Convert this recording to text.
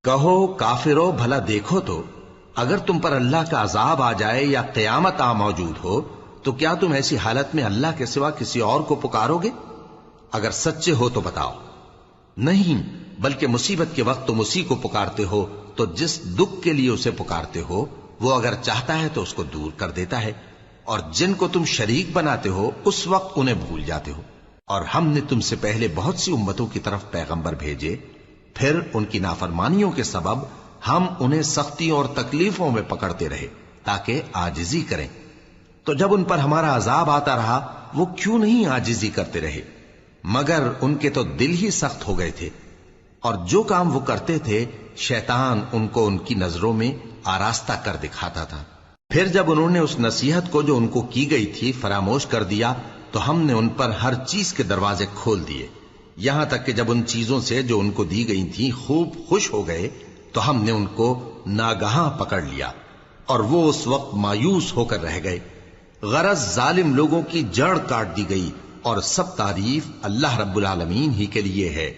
کہو کافرو بھلا دیکھو تو، اگر تم پر اللہ کا عذاب آ جائے یا قیامت آ موجود ہو تو کیا تم ایسی حالت میں اللہ کے سوا کسی اور کو پکارو گے؟ اگر سچے ہو تو بتاؤ۔ نہیں، بلکہ مصیبت کے وقت تم اسی کو پکارتے ہو تو جس دکھ کے لیے اسے پکارتے ہو وہ اگر چاہتا ہے تو اس کو دور کر دیتا ہے، اور جن کو تم شریک بناتے ہو اس وقت انہیں بھول جاتے ہو۔ اور ہم نے تم سے پہلے بہت سی امتوں کی طرف پیغمبر بھیجے، پھر ان کی نافرمانیوں کے سبب ہم انہیں سختیوں اور تکلیفوں میں پکڑتے رہے تاکہ عاجزی کریں۔ تو جب ان پر ہمارا عذاب آتا رہا وہ کیوں نہیں عاجزی کرتے رہے، مگر ان کے تو دل ہی سخت ہو گئے تھے، اور جو کام وہ کرتے تھے شیطان ان کو ان کی نظروں میں آراستہ کر دکھاتا تھا۔ پھر جب انہوں نے اس نصیحت کو جو ان کو کی گئی تھی فراموش کر دیا تو ہم نے ان پر ہر چیز کے دروازے کھول دیے، یہاں تک کہ جب ان چیزوں سے جو ان کو دی گئی تھی خوب خوش ہو گئے تو ہم نے ان کو ناگہاں پکڑ لیا، اور وہ اس وقت مایوس ہو کر رہ گئے۔ غرض ظالم لوگوں کی جڑ کاٹ دی گئی، اور سب تعریف اللہ رب العالمین ہی کے لیے ہے۔